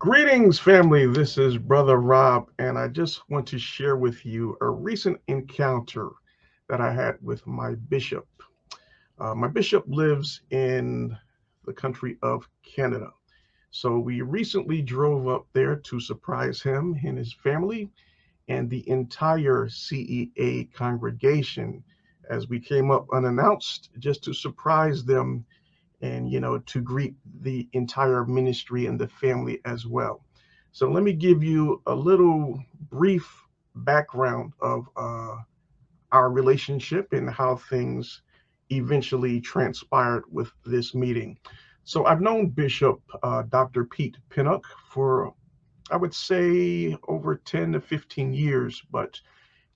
Greetings, family. This is Brother Rob, and I just want to share with you a recent encounter that I had with my bishop. My bishop lives in the country of Canada. So we recently drove up there to surprise him and his family and the entire CEA congregation as we came up unannounced just to surprise them and to greet the entire ministry and the family as well. So let me give you a little brief background of our relationship and how things eventually transpired with this meeting. So I've known Bishop Dr. Pete Pinnock for, I would say, over 10 to 15 years, but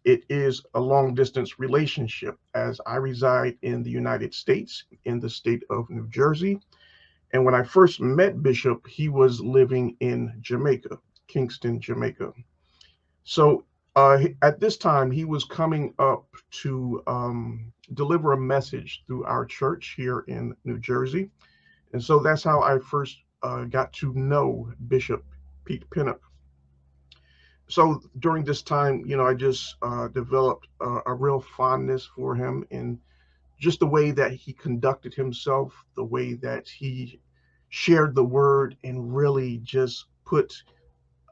it is a long distance relationship as I reside in the United States, in the state of New Jersey. And when I first met Bishop, he was living in Jamaica, Kingston, Jamaica. So at this time, he was coming up to deliver a message through our church here in New Jersey. And so that's how I first got to know Bishop Pete Pinnock. So during this time, I just developed a real fondness for him and just the way that he conducted himself, the way that he shared the word and really just put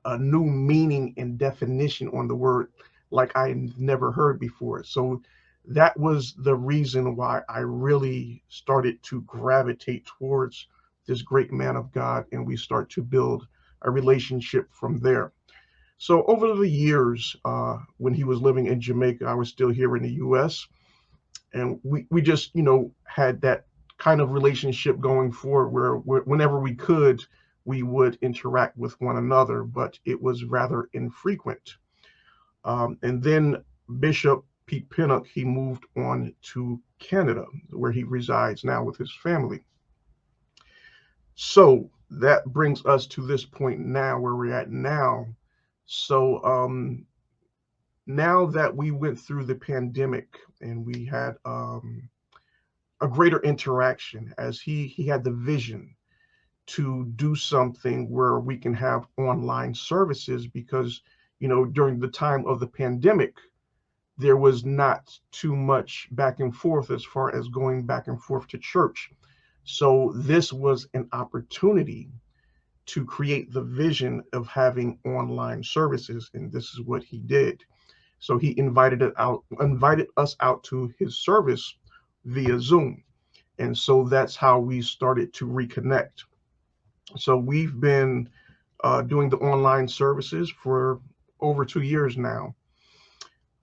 a new meaning and definition on the word like I never heard before. So that was the reason why I really started to gravitate towards this great man of God, and we start to build a relationship from there. So over the years, when he was living in Jamaica, I was still here in the U.S. and we just had that kind of relationship going forward where whenever we could, we would interact with one another, but it was rather infrequent. And then Bishop Pete Pinnock, he moved on to Canada, where he resides now with his family. So that brings us to this point now where we're at now. So now that we went through the pandemic and we had a greater interaction, as he had the vision to do something where we can have online services because during the time of the pandemic there was not too much back and forth as far as going back and forth to church. So this was an opportunity to create the vision of having online services, and this is what he did. So he invited us out to his service via Zoom. And so that's how we started to reconnect. So we've been doing the online services for over 2 years now.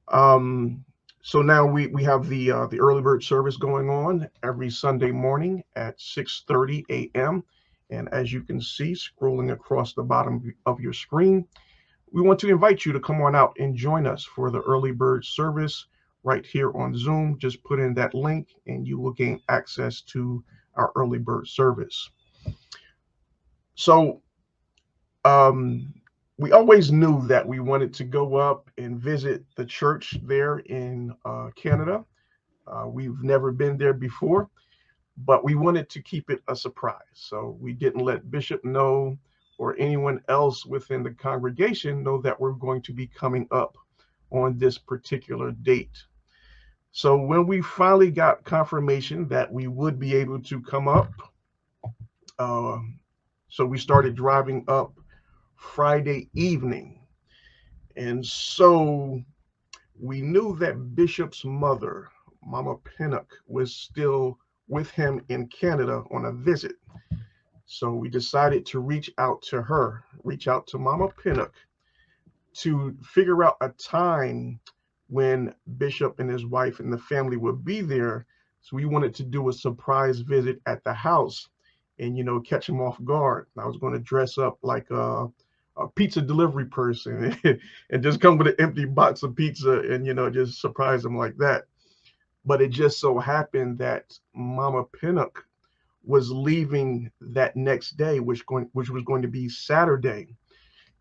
Um, so now we have the early bird service going on every Sunday morning at 6:30 a.m. And as you can see, scrolling across the bottom of your screen, we want to invite you to come on out and join us for the early bird service right here on Zoom. Just put in that link and you will gain access to our early bird service. So um, we always knew that we wanted to go up and visit the church there in Canada. We've never been there before, but we wanted to keep it a surprise. So we didn't let Bishop know or anyone else within the congregation know that we're going to be coming up on this particular date. So when we finally got confirmation that we would be able to come up, uh, so we started driving up Friday evening. And so we knew that Bishop's mother, Mama Pinnock, was still with him in Canada on a visit. So we decided to reach out to her, reach out to Mama Pinnock to figure out a time when Bishop and his wife and the family would be there. So we wanted to do a surprise visit at the house and, catch him off guard. I was going to dress up like a pizza delivery person and just come with an empty box of pizza and, just surprise him like that. But it just so happened that Mama Pinnock was leaving that next day, which was going to be Saturday,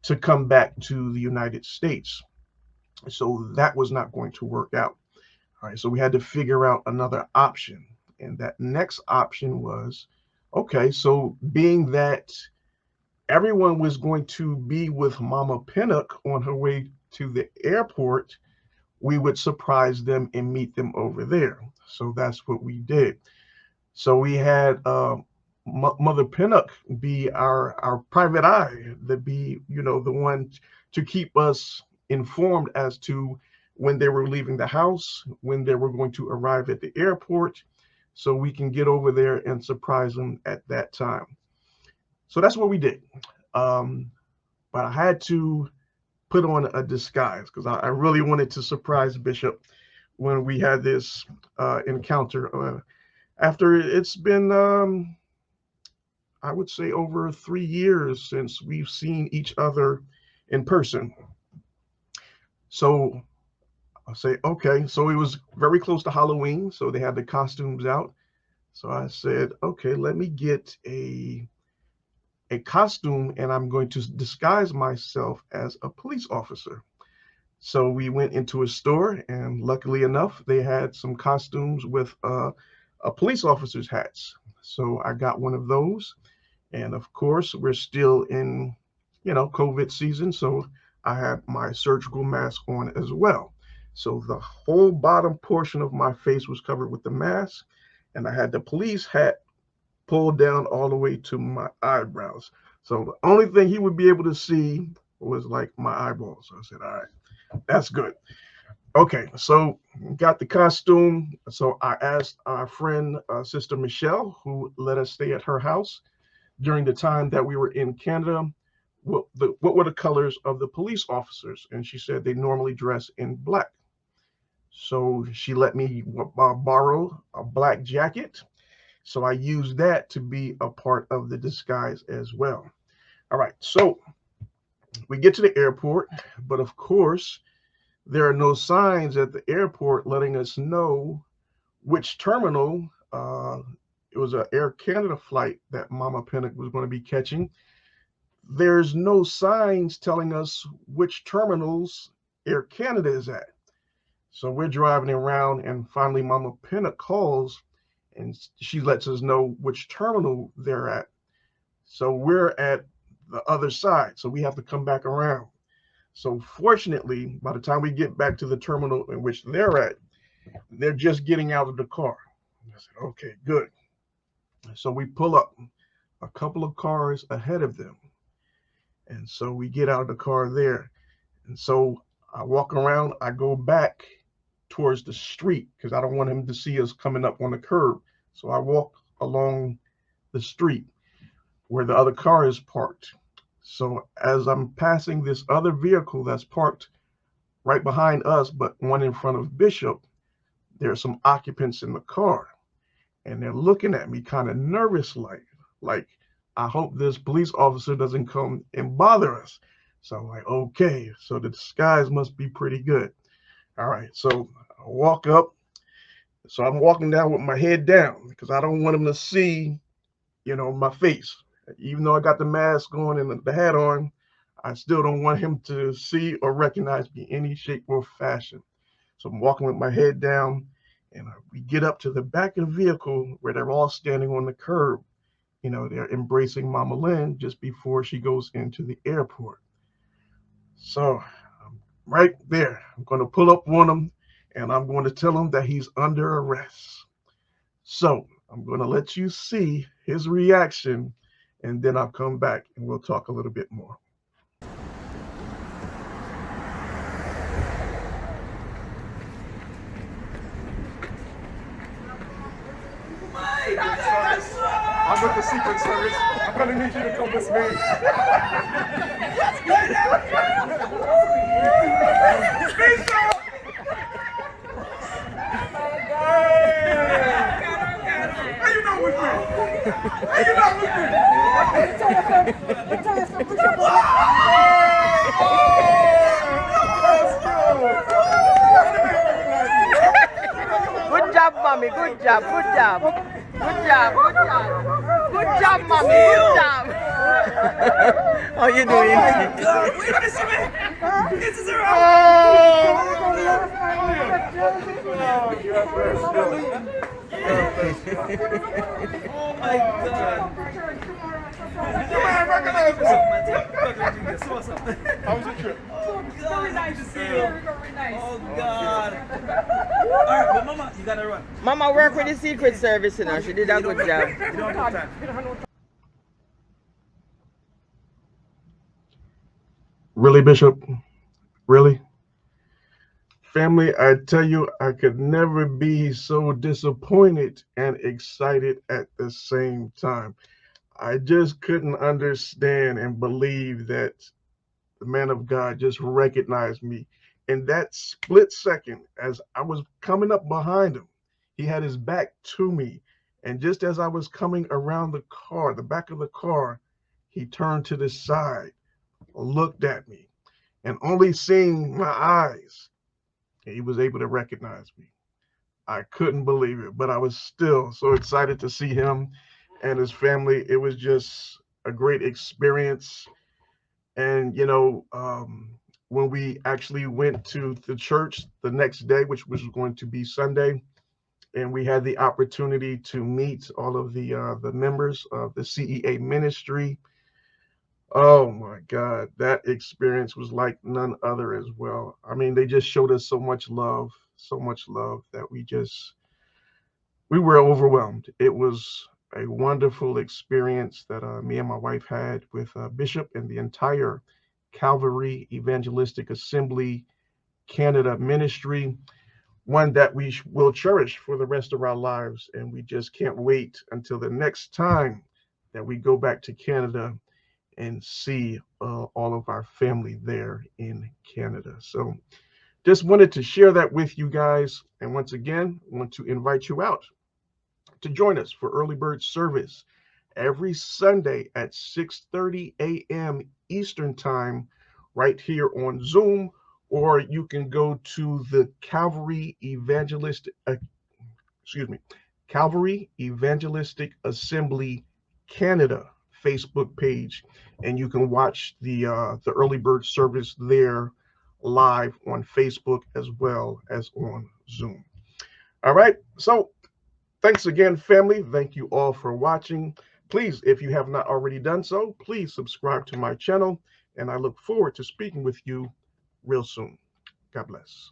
to come back to the United States. So that was not going to work out. All right, so we had to figure out another option. And that next option was okay, so being that everyone was going to be with Mama Pinnock on her way to the airport, we would surprise them and meet them over there. So that's what we did. So we had Mother Pinnock be our private eye, to be, the one to keep us informed as to when they were leaving the house, when they were going to arrive at the airport, so we can get over there and surprise them at that time. So that's what we did. But I had to put on a disguise because I really wanted to surprise Bishop when we had this encounter. After it's been, I would say, over 3 years since we've seen each other in person. So I'll say, okay. So it was very close to Halloween, so they had the costumes out. So I said, okay, let me get a costume, and I'm going to disguise myself as a police officer. So we went into a store, and luckily enough, they had some costumes with a police officer's hats. So I got one of those. And of course, we're still in, COVID season. So I had my surgical mask on as well. So the whole bottom portion of my face was covered with the mask. And I had the police hat pulled down all the way to my eyebrows. So the only thing he would be able to see was like my eyeballs. So I said, all right, that's good. Okay, so got the costume. So I asked our friend, Sister Michelle, who let us stay at her house during the time that we were in Canada, what were the colors of the police officers? And she said they normally dress in black. So she let me borrow a black jacket. So I used that to be a part of the disguise as well. All right, so we get to the airport, but of course, there are no signs at the airport letting us know which terminal. It was an Air Canada flight that Mama Pinnock was going to be catching. There's no signs telling us which terminals Air Canada is at. So we're driving around, and finally Mama Pinnock calls, and she lets us know which terminal they're at. So we're at the other side, so we have to come back around. So fortunately, by the time we get back to the terminal in which they're at, they're just getting out of the car. I said, okay, good. So we pull up a couple of cars ahead of them. And so we get out of the car there. And so I walk around, I go back towards the street because I don't want him to see us coming up on the curb. So I walk along the street where the other car is parked. So as I'm passing this other vehicle that's parked right behind us, but one in front of Bishop, there are some occupants in the car. And they're looking at me kind of nervous, like, I hope this police officer doesn't come and bother us. So I'm like, okay, so the disguise must be pretty good. All right, so I walk up. So I'm walking down with my head down because I don't want him to see, my face. Even though I got the mask on and the hat on, I still don't want him to see or recognize me in any shape or fashion. So I'm walking with my head down, and we get up to the back of the vehicle where they're all standing on the curb. They're embracing Mama Lynn just before she goes into the airport. So right there, I'm going to pull up on him, and I'm going to tell him that he's under arrest. So I'm going to let you see his reaction, and then I'll come back and we'll talk a little bit more. I'm with the Secret Service. I'm gonna need you to come with me. How you not with me? How you not with me? Good job, mommy. Good job. Good job. Good job. Good job. Good job, mommy. Good job. How you doing? Oh my God! Wait, this is me. This is her. Oh my God! recognize me. What's up? How was your trip? Oh, God. Very nice. Good to see Very, you. very nice. Oh, God. All right, but Mama, you gotta run. Mama worked with the Secret Service, you know. She did a good job. You don't have time. Really, Bishop? Really? Family, I tell you, I could never be so disappointed and excited at the same time. I just couldn't understand and believe that the man of God just recognized me. In that split second, as I was coming up behind him, he had his back to me. And just as I was coming around the car, the back of the car, he turned to the side, looked at me, and only seeing my eyes, he was able to recognize me. I couldn't believe it, but I was still so excited to see him and his family. It was just a great experience. And, when we actually went to the church the next day, which was going to be Sunday, and we had the opportunity to meet all of the members of the CEA ministry. Oh my God, that experience was like none other as well. I mean, they just showed us so much love that we were overwhelmed. It was a wonderful experience that me and my wife had with Bishop and the entire Calvary Evangelistic Assembly Canada ministry, one that we will cherish for the rest of our lives. And we just can't wait until the next time that we go back to Canada and see all of our family there in Canada. So just wanted to share that with you guys. And once again, want to invite you out to join us for early bird service every Sunday at 6:30 a.m. Eastern time right here on Zoom, or you can go to the Calvary Evangelistic Assembly Canada Facebook page, and you can watch the early bird service there live on Facebook as well as on Zoom. All right, so thanks again, family. Thank you all for watching. Please, if you have not already done so, please subscribe to my channel, and I look forward to speaking with you real soon. God bless.